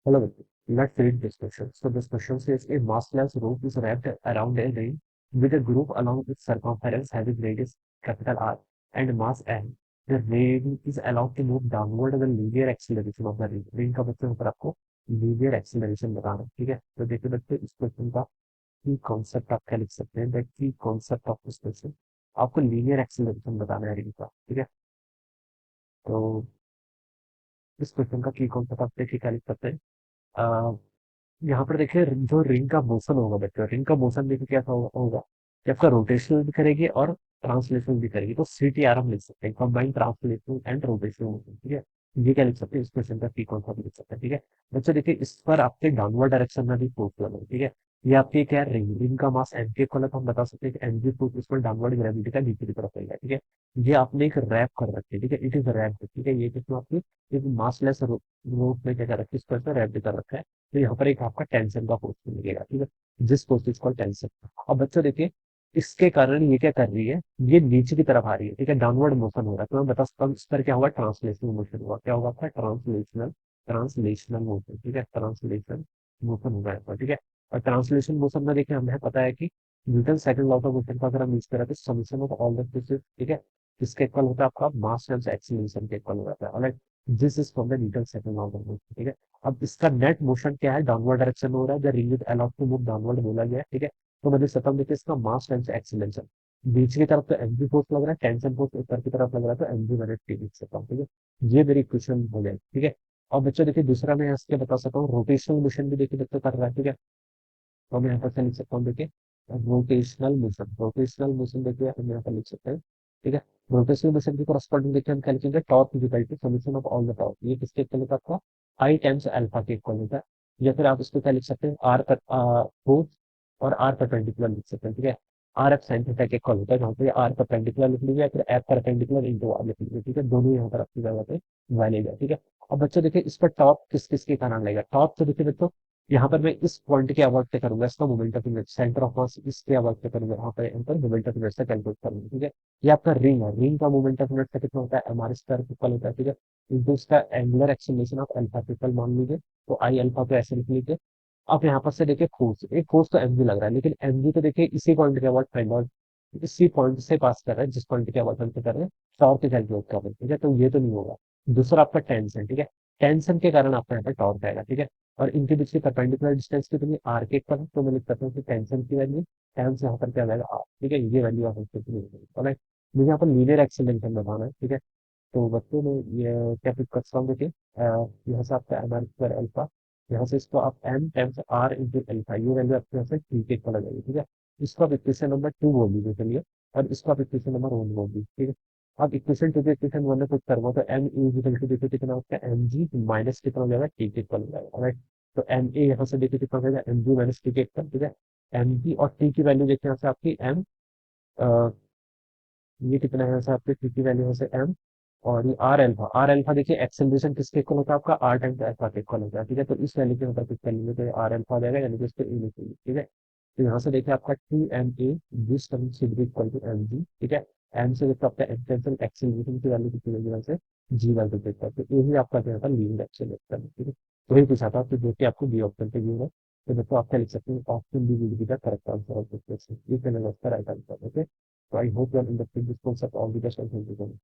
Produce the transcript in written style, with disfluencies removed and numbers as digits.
Hello, let's read this question. So this question says a massless rope is wrapped around a ring with a groove along its circumference having radius capital R and mass M. The ring is allowed to move downward with linear acceleration of the ring. ring का बच्चों पर आपको linear acceleration बताना है, ठीक है? तो देखिए बच्चे इस क्वेश्चन का की कॉन्सेप्ट आप क्या लिख सकते हैं, दैट की कॉन्सेप्ट ऑफ दिस क्वेश्चन आपको लीनियर एक्सेलरेशन बताना है रिंग का, ठीक है? तो इस क्वेश्चन का की कॉन्सेप्ट आप देखिए क्या लिख सकते हैं। अ, यहाँ पर देखिए जो रिंग का मोशन होगा बच्चों, रिंग का मोशन देखिए क्या होगा कि आपका रोटेशनल भी करेगी और ट्रांसलेशनल भी करेगी। तो CTR हम लिख सकते हैं, combined translational and rotational motion, ठीक है? ये क्या लिख सकते हैं, इस क्वेश्चन का की कॉन्सेप्ट लिख सकते हैं, ठीक है? बच्चों देखिए इस पर आपके डाउनवर्ड डायरेक्शन में भी फोर्स लगा है, ठीक है? ये आपकी क्या है, रिंग रिंग का मास एम के इक्वल है, तो हम बता सकते हैं कि एम जी फोर्स इस पर डाउनवर्ड ग्रेविटी का नीचे की तरफ रहेगा, ठीक है? ये आपने एक रैप कर रखी है, ठीक है? इट इज रैप, ठीक है? ये किसमें आपकी एक मासलेस रूप में क्या कर रखी है, इस पर रैप कर रखा है। तो यहाँ पर एक आपका टेंशन का फोर्स मिलेगा, ठीक है? जिस फोर्स इज कॉल्ड टेंशन। अब बच्चों देखिए इसके कारण ये क्या कर रही है, ये नीचे की तरफ आ रही है, ठीक है? डाउनवर्ड मोशन हो रहा है, तो मैं बता सकता हूँ इस पर क्या होगा, ट्रांसलेशनल मोशन होगा। क्या होगा आपका, ट्रांसलेशनल ट्रांसलेशनल मोशन, ठीक है? ट्रांसलेशन मोशन होगा यहाँ पर, ठीक है? और ट्रांसलेशन मोशन में देखिए हमें पता है कि Newton second law of motion का अगर हम यूज करें तो summation of all the forces, ठीक है? इसके इक्वल होता है आपका मास टाइम्स एक्सीलरेशन के इक्वल हो जाता है, alright? This is from the Newton second law of motion, ठीक है? अब इसका नेट मोशन क्या है, डाउनवर्ड डायरेक्शन में हो रहा है, the ring is allowed to move downward बोला गया है, ठीक है? तो मैंने सतम देखिए इसका मास टाइम्स एक्सीलरेशन, बीच की तरफ तो एमजी फोर्स लग रहा है, टेंशन फोर्स ऊपर की तरफ लग रहा है, तो एमजी मैंने टी लिख सकता हूँ, ठीक है? ये मेरी इक्वेशन हो जाएगी, ठीक है? और बच्चों देखिए दूसरा मैं इसके बता सकता हूँ, रोटेशनल मोशन भी देखिए बच्चों कर रहा है, ठीक है? तो हम यहाँ पर क्या लिख सकता हूँ देखिए, रोटेशनल मोशन देखिए हम यहाँ पर लिख सकते हैं, ठीक है? रोटेशनल मोशन की करस्पॉन्डिंग देखिए हम क्या लिखेंगे, torque is equal to summation of all the torque. ये किसके इक्वल होता है आपका, आई टाइम्स अल्फा के इक्वल होता है। या फिर आप इसको क्या लिख सकते हैं, आर पर फोर्स और आर परपेंडिकुलर लिख सकते हैं, ठीक है? आर एफ साइन थीटा के इक्वल होता है, जहाँ पे आर परपेंडिकुलर लिख लीजिए या फिर एफ परपेंडिकुलर इंटू आर लिख लीजिए, ठीक है? दोनों यहाँ पर आपकी जगह पे वैलिड है, ठीक है? अब बच्चों देखिए इस पर टॉप किस किस के कारण लगेगा, टॉप तो देखिए बच्चों यहाँ पर मैं इस पॉइंट के अबाउट पे करूंगा, इसका moment of inertia centre of mass इसके अबाउट पे करूंगा, यहाँ पर मोमेंट ऑफ इनर्शिया कैलकुलेट करूंगा, ठीक है? ये आपका रिंग है, रिंग का मोमेंट ऑफ इनर्शिया कितना होता है, एमआर स्क्वायर इक्वल होता है, ठीक है? इनटू इसका angular acceleration of alpha equal मान लीजिए, तो आई अल्फा को ऐसे लिख लीजिए। अब यहाँ पर से देखिए फोर्स, एक फोर्स तो एमजी लग रहा है, लेकिन एमजी तो देखिए इसी पॉइंट के अबाउट फाइंड आउट, इसी पॉइंट से पास कर रहा है, जिस पॉइंट के अबाउट हम कर रहे हैं, टॉर्क के कैलकुलेट कर रहे हैं, ठीक है? तो ये तो नहीं होगा। दूसरा आपका टेंशन, ठीक है? टेंशन के कारण आपका यहाँ पर टॉर्क आएगा, ठीक है? और इनके बीच की परपेंडिकुलर डिस्टेंस कितनी, आर के इक्वल है, तो मैं लिख सकता हूँ कि टेंशन की वैल्यू टेंस यहाँ पर क्या आ जाएगा, आर, ठीक है? ये वैल्यू आप लिख सकते, मुझे यहाँ पर लीनियर एक्सीलरेशन बताना है, ठीक है? तो बच्चों में ये क्या पिक कर सकता हूँ देखिए, यहाँ से आपका एम आर स्क्वायर अल्फा, यहाँ से इसको आप M times R into alpha, ये वैल्यू आपके यहाँ से टी के इक्वल आ जाएगी, ठीक है? इसको आप इक्वेशन नंबर 2 बोल दीजिए चलिए, और इसको आप इक्वेशन नंबर 1 बोल दीजिए, ठीक है? अब इक्वेशन 2 के इक्वेशन 1 में पुट करूंगा तो एम इक्वल टू देखिए कितना होता है, एम जी माइनस कितना हो जाएगा, टी के इक्वल हो जाएगा, राइट? तो एम ए यहाँ से देखिए कितना हो जाएगा, एम जी माइनस टी के इक्वल, ठीक है? एम जी और टी की वैल्यू देखिए यहाँ से आपकी एम, ये कितना है यहाँ से आपकी टी की वैल्यू यहाँ से एम, और ये आर एल्फा देखिए एक्सेलरेशन किसके इक्वल होता है आपका, आर टाइम्स अल्फा के इक्वल होता है, ठीक है? तो इस वैल्यू के ऊपर पिक कर लेंगे तो आर एल्फा आ जाएगा, यानी कि इस पे ए लिखेंगे, ठीक है? तो यहाँ से देखिए आपका two M A this term should be equal to M G, ठीक है? एम से देखो आपका एक्सटेंशन एक्सेलरेशन की वैल्यू कितनी होगी यहाँ से, जी वैल्यू पिक करते तो यही आपका जो है लीनियर एक्सेलरेशन, ठीक है? तो वही पूछा था आपसे जो कि आपको बी ऑप्शन पे गिवन है। तो देखो आप क्या लिख सकते हैं, option B will be the correct answer of this question, ये कहना right answer, okay? So I hope you are understood this concept. All the best and thank you.